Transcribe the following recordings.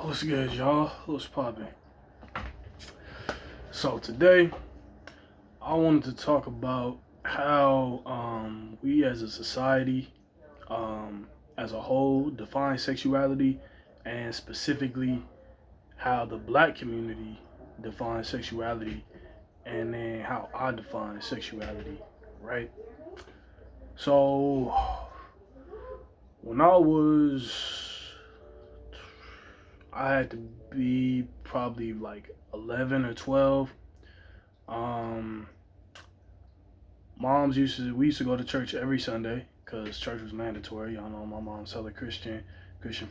What's good, y'all? What's poppin'? So today, I wanted to talk about how we as a society, as a whole, define sexuality, and specifically how the black community defines sexuality, and then how I define sexuality, right? So when I had to be probably like 11 or 12. Um, we used to go to church every Sunday because church was mandatory. Y'all know my mom's hella Christian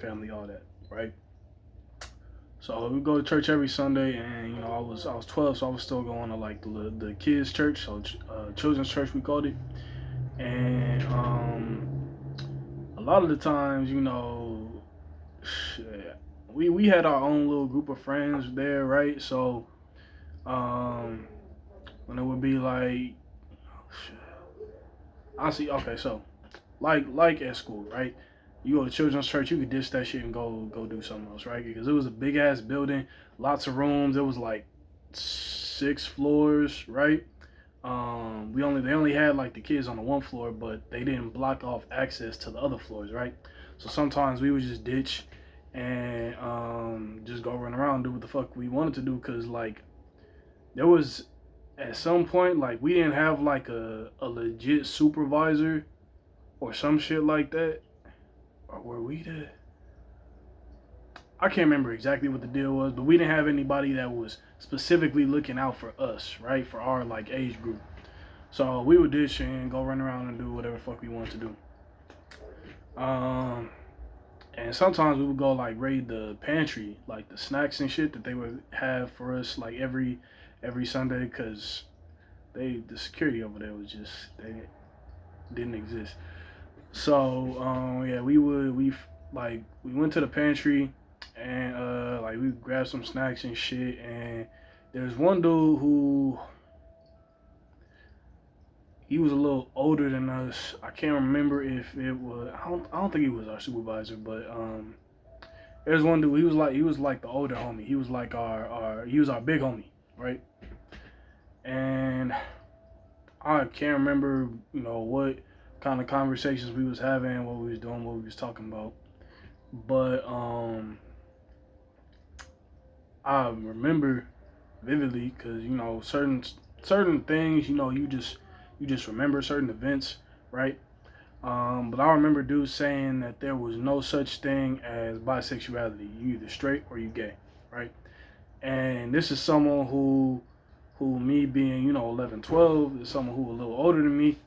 family, all that, right? So we go to church every Sunday, and I was 12, so I was still going to like the kids' church, so children's church we called it, and a lot of the times, we had our own little group of friends there, right? So um, when it would be like, I see. Okay, so like at school, right? You go to children's church, you could ditch that shit and go do something else, right? Because it was a big ass building, lots of rooms. It was like 6 floors, right? They only had like the kids on the one floor, but they didn't block off access to the other floors, right? So sometimes we would just ditch and just go run around and do what the fuck we wanted to do, because like there was at some point like we didn't have like a legit supervisor or some shit like that. Or were we the? I can't remember exactly what the deal was, but we didn't have anybody that was specifically looking out for us, right? For our like age group. So we would dish and go run around and do whatever the fuck we wanted to do. Um, and sometimes we would go like raid the pantry, like the snacks and shit that they would have for us like every Sunday, because the security over there was just they didn't exist. So yeah, we went to the pantry and like we grabbed some snacks and shit. And there's one dude who he was a little older than us. I can't remember if it was. I don't think he was our supervisor, but there's one dude. He was like the older homie. He was like our big homie, right? And I can't remember what kind of conversations we was having, what we was doing, what we was talking about. But I remember vividly because certain things you just remember certain events, right? But I remember dudes saying that there was no such thing as bisexuality. You either straight or you gay, right? And this is someone who me being 11, 12 is someone who a little older than me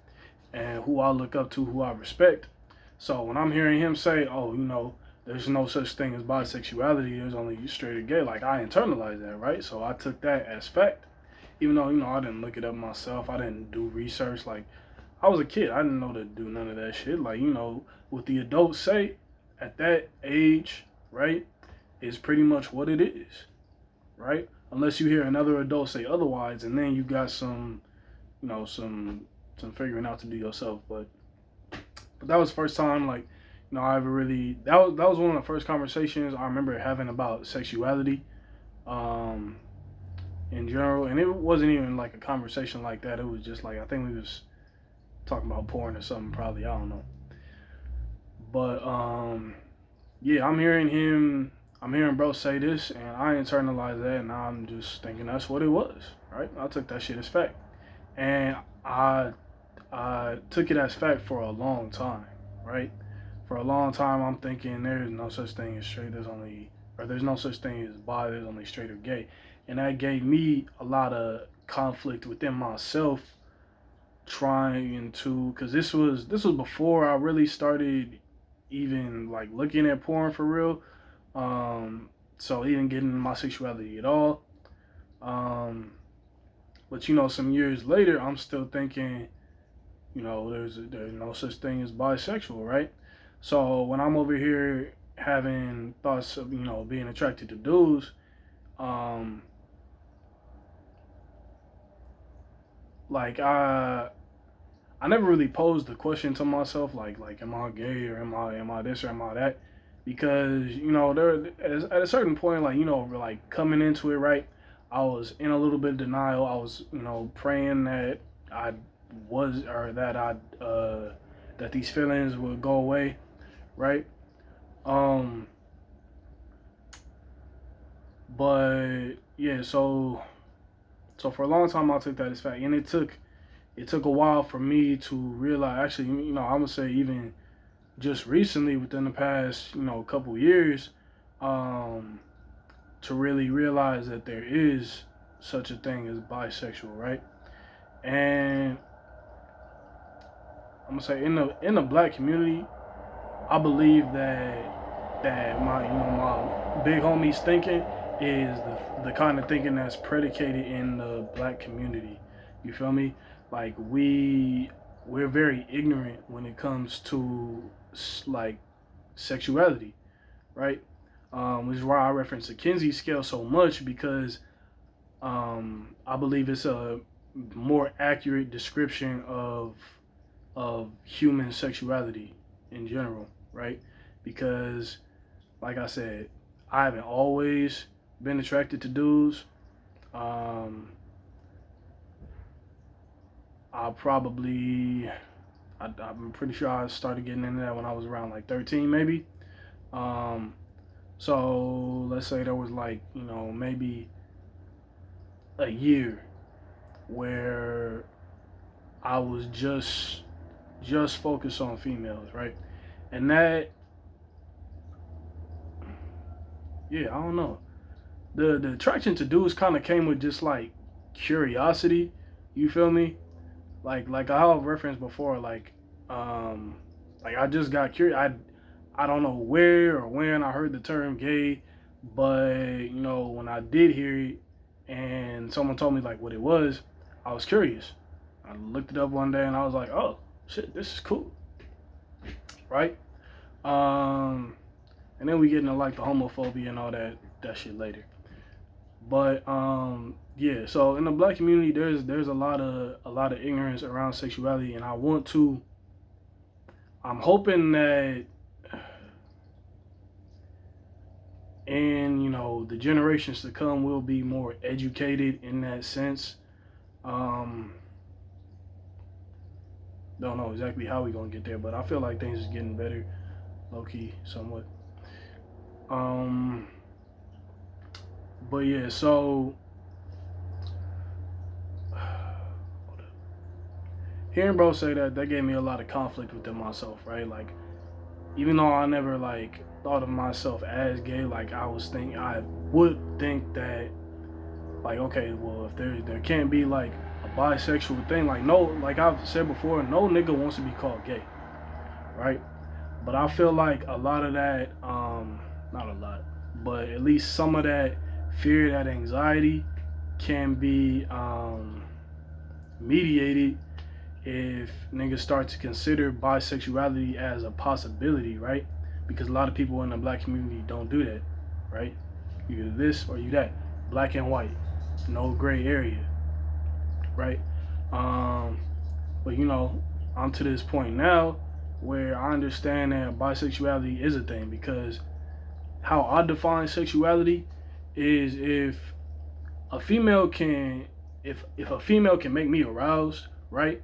and who I look up to, who I respect. So when I'm hearing him say, "Oh, there's no such thing as bisexuality. There's only straight or gay," like I internalized that, right? So I took that as fact, even though I didn't look it up myself. I didn't do research. Like I was a kid. I didn't know to do none of that shit. Like what the adults say at that age, right, is pretty much what it is, right? Unless you hear another adult say otherwise, and then you got some figuring out to do yourself. But that was the first time like I ever really that was one of the first conversations I remember having about sexuality um in general. And it wasn't even like a conversation like that. It was just like I think we was talking about porn or something, probably, I don't know. But yeah, I'm hearing bro say this, and I internalized that, and I'm just thinking that's what it was, right? I took that shit as fact. And I took it as fact for a long time, right? For a long time, I'm thinking there's no such thing as straight. There's no such thing as bi. There's only straight or gay, and that gave me a lot of conflict within myself, trying to, because this was before I really started even like looking at porn for real. Um, so even getting into my sexuality at all. Um, but some years later, I'm still thinking there's no such thing as bisexual, right? So when I'm over here having thoughts of being attracted to dudes, um, like I never really posed the question to myself like am I gay or am I this or am I that, because there at a certain point, like like coming into it, right, I was in a little bit of denial. I was praying that I was or that I that these feelings would go away, right? um but yeah, so for a long time I took that as fact, and it took a while for me to realize, actually, I'm gonna say even just recently, within the past couple years, um to really realize that there is such a thing as bisexual, right? And I'm gonna say in the black community, I believe that my my big homies thinking is the kind of thinking that's predicated in the black community. You feel me? Like we're very ignorant when it comes to like sexuality, right? Which is why I reference the Kinsey scale so much, because I believe it's a more accurate description of human sexuality in general, right? Because, like I said, I haven't always been attracted to dudes. Um, I probably, I'm pretty sure I started getting into that when I was around like 13, maybe. Um, so let's say there was like, maybe a year where I was just focused on females, right? And that, yeah, I don't know. The attraction to dudes kind of came with just like curiosity. You feel me? Like I've referenced before, um like I just got curious. I don't know where or when I heard the term gay, but when I did hear it and someone told me like what it was, I was curious. I looked it up one day and I was like, oh shit, this is cool, right? Um, and then we get into like the homophobia and all that shit later. But yeah, so in the black community, there's a lot of ignorance around sexuality, and I'm hoping that and the generations to come will be more educated in that sense. um don't know exactly how we gonna get there, but I feel like things is getting better, low key, somewhat. um but yeah, so hearing bro say that gave me a lot of conflict within myself, right? Like, even though I never like thought of myself as gay, like I would think that, like, okay, well, if there can't be like a bisexual thing, like, no, like I've said before, no nigga wants to be called gay, right? But I feel like a lot of that, not a lot, but at least some of that fear, that anxiety, can be mediated if niggas start to consider bisexuality as a possibility, right? Because a lot of people in the black community don't do that, right? You either this or you that, black and white, no gray area, right? Um, but I'm to this point now where I understand that bisexuality is a thing, because how I define sexuality is a female can if a female can make me aroused, right,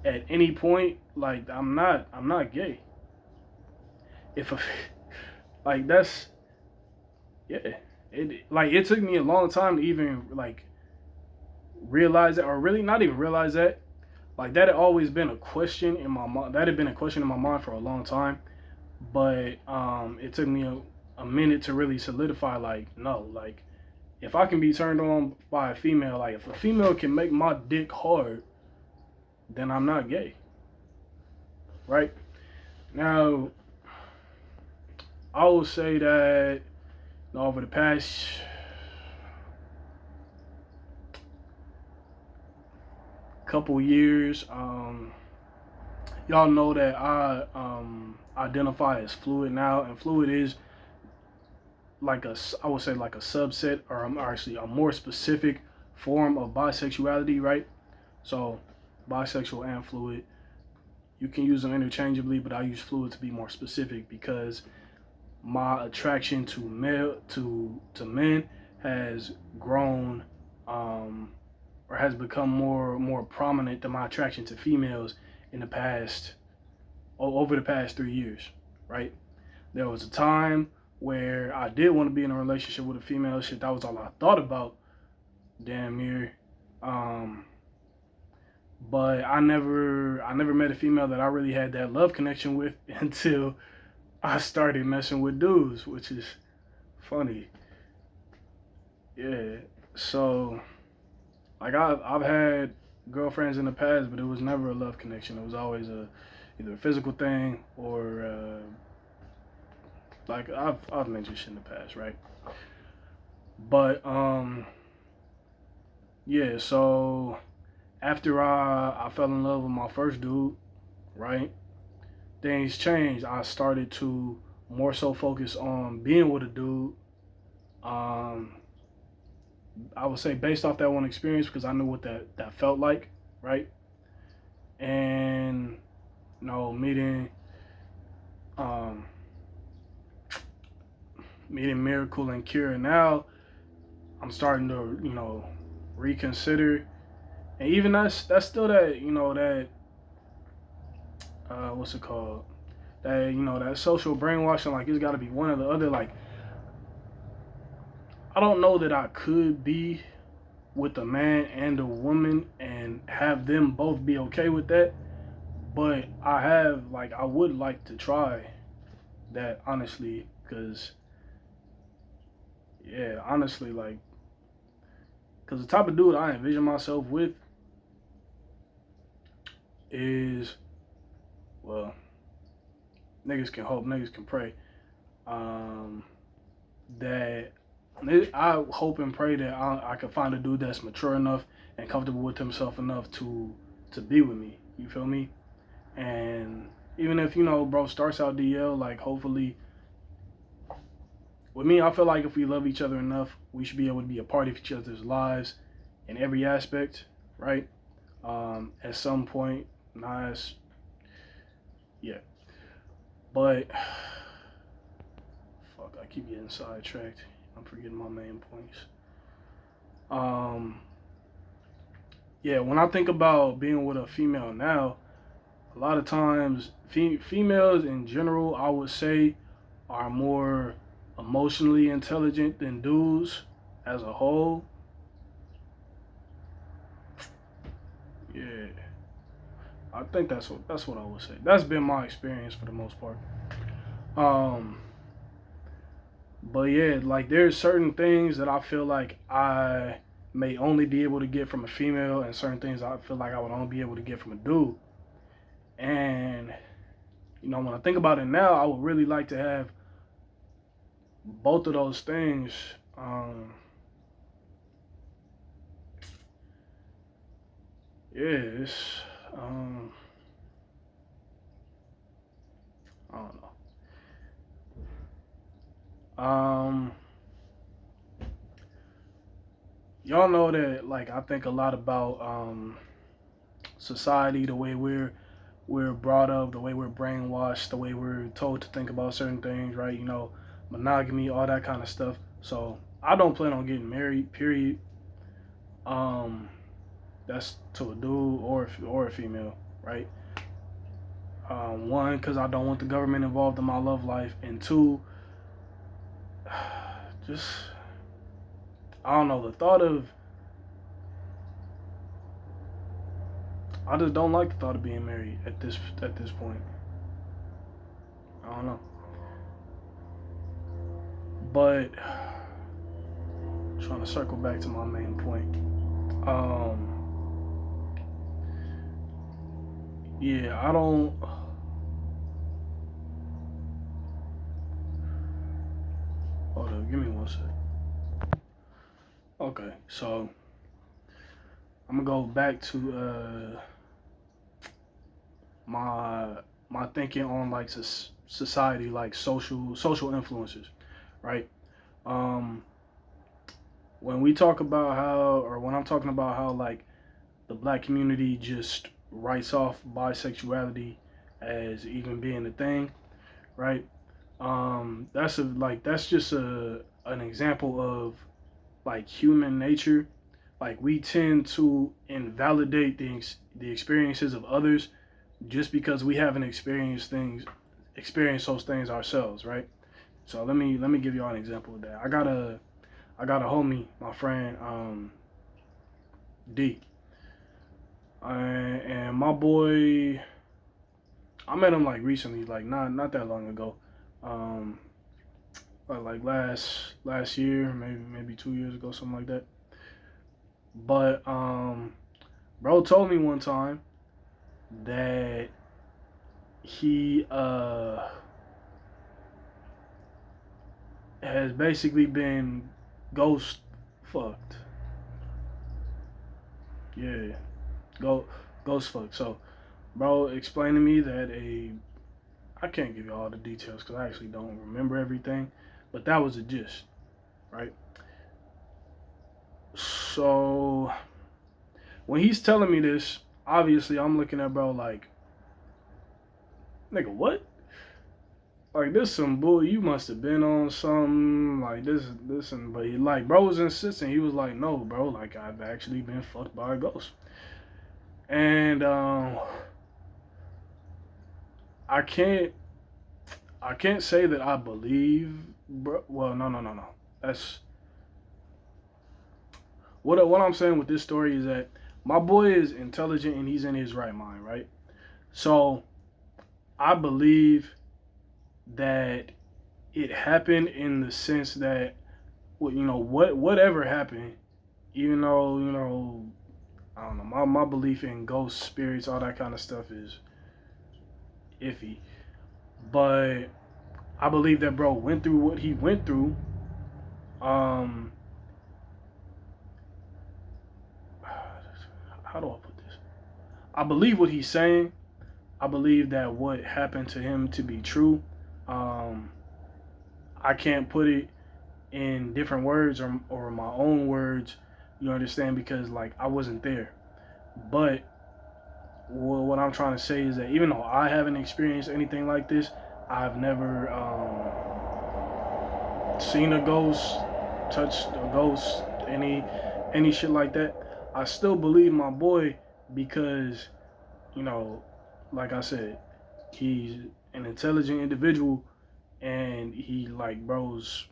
at any point, like I'm not gay. If a like that's yeah, it took me a long time to even like realize that, or really not even realize that. Like, that had always been a question in my mind. That had been a question in my mind for a long time, but it took me a minute to really solidify. Like, no, like, if I can be turned on by a female, like if a female can make my dick hard, then I'm not gay, right? Now, I will say that over the past couple years, y'all know that I identify as fluid now, and fluid is like I would say like a subset, or actually a more specific form of bisexuality, right? So, bisexual and fluid, you can use them interchangeably, but I use fluid to be more specific because my attraction to men has grown, um, or has become more prominent than my attraction to females in the past over the past 3 years, right? There was a time where I did want to be in a relationship with a female. Shit, that was all I thought about, damn near. Um, but I never met a female that I really had that love connection with until I started messing with dudes, which is funny. Yeah. So like I've had girlfriends in the past, but it was never a love connection. It was always either a physical thing or like I've mentioned shit in the past, right? But yeah. So after I fell in love with my first dude, right? Things changed. I started to more so focus on being with a dude. Um, I would say based off that one experience because I knew what that felt like, right? And meeting um, meeting Miracle and Kira now, I'm starting to reconsider, and even that's still that that what's it called, that that social brainwashing, like it's got to be one or the other. Like I don't know that I could be with a man and a woman and have them both be okay with that, but I would like to try that honestly, because yeah, honestly, like, because the type of dude I envision myself with is, well, niggas can hope, niggas can pray. Um, that I hope and pray that I can find a dude that's mature enough and comfortable with himself enough to be with me. You feel me? And even if bro starts out DL, like hopefully with me, I feel like if we love each other enough, we should be able to be a part of each other's lives in every aspect, right? At some point, nice, yeah. But fuck, I keep getting sidetracked. I'm forgetting my main points. Um, yeah, when I think about being with a female now, a lot of times females in general, I would say, are more emotionally intelligent than dudes as a whole. Yeah, I think that's what I would say. That's been my experience for the most part. Um, but yeah, like there's certain things that I feel like I may only be able to get from a female, and certain things I feel like I would only be able to get from a dude. And when I think about it now, I would really like to have both of those things. Um, yeah, it's I don't know. Y'all know that like I think a lot about society, the way we're brought up, the way we're brainwashed, the way we're told to think about certain things, right? Monogamy, all that kind of stuff. So I don't plan on getting married. Period. Um, that's to a dude or a female, right? One, because I don't want the government involved in my love life, and two, just I don't know the thought of. I just don't like the thought of being married at this point. I don't know, but trying to circle back to my main point. Yeah, I don't. Hold up, give me one sec. Okay, so I'm gonna go back to my thinking on like society, like social influences, right? Um, when we talk about how, or when I'm talking about how like the black community just writes off bisexuality as even being a thing, right? That's just an example of like human nature. Like we tend to invalidate the experiences of others just because we haven't experienced those things ourselves, right? So let me give y'all an example of that. I got a homie, my friend D, and my boy, I met him like recently, like not that long ago, um, but like last year, maybe 2 years ago, something like that. But bro told me one time that he has basically been ghost fucked. Yeah, go ghost fucked. So, bro explained to me that I can't give you all the details because I actually don't remember everything, but that was the gist, right? So when he's telling me this, obviously I'm looking at bro like, nigga, what? Like this some bull. You must have been on something like this, and but he, like bro was insistent. He was like, no, bro, like I've actually been fucked by a ghost, and I can't I can't say that I believe, bro. Well, no. That's what I'm saying with this story is that my boy is intelligent and he's in his right mind, right? So I believe that it happened in the sense that, well, whatever happened, even though I don't know, my belief in ghosts, spirits, all that kind of stuff is iffy, but I believe that bro went through what he went through. Um, how do I put this? I believe what he's saying. I believe that what happened to him to be true. Um, I can't put it in different words or my own words. You understand? Because like I wasn't there. But what I'm trying to say is that even though I haven't experienced anything like this, I've never seen a ghost, touched a ghost, any shit like that. I still believe my boy because you know, like I said, he's an intelligent individual and he like bro's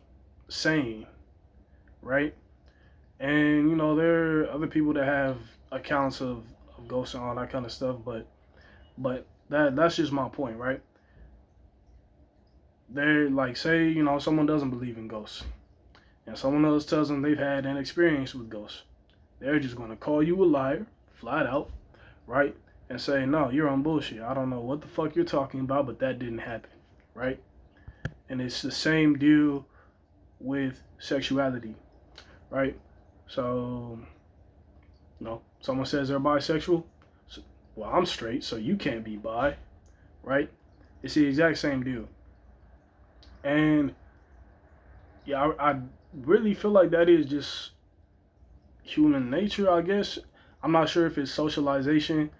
sane, right? And there are other people that have accounts of ghosts and all that kind of stuff, but that's just my point, right? They're like, say someone doesn't believe in ghosts and someone else tells them they've had an experience with ghosts. They're just gonna call you a liar, flat out, right? And say, no, you're on bullshit. I don't know what the fuck you're talking about, but that didn't happen, right? And it's the same deal with sexuality, right? So, someone says they're bisexual. So, well, I'm straight, so you can't be bi, right? It's the exact same deal. And yeah, I really feel like that is just human nature, I guess. I'm not sure if it's socialization,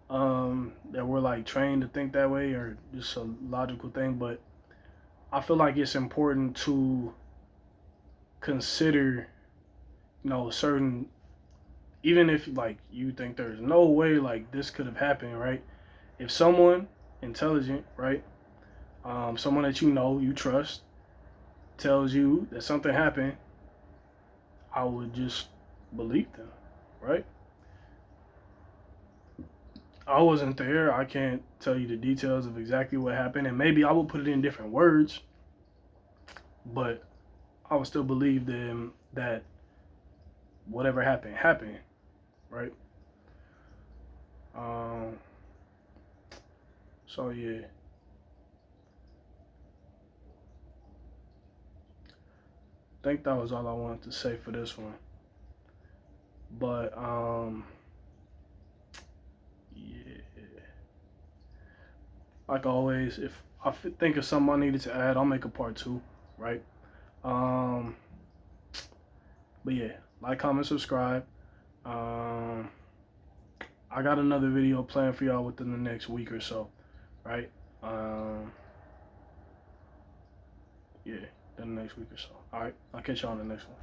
that we're like trained to think that way or just a logical thing, but I feel like it's important to consider, certain, even if like you think there's no way like this could have happened, right? If someone intelligent, right, someone that you trust, tells you that something happened, I would just believe them, right? I wasn't there. I can't tell you the details of exactly what happened, and maybe I will put it in different words, but I would still believe them that whatever happened happened, right? Um, so yeah, I think that was all I wanted to say for this one. But yeah, like always, if I think of something I needed to add, I'll make a part two, right? Um, but yeah, like, comment, subscribe. Um, I got another video planned for y'all within the next week or so, right? Um, Yeah, the next week or so. All right, I'll catch y'all on the next one.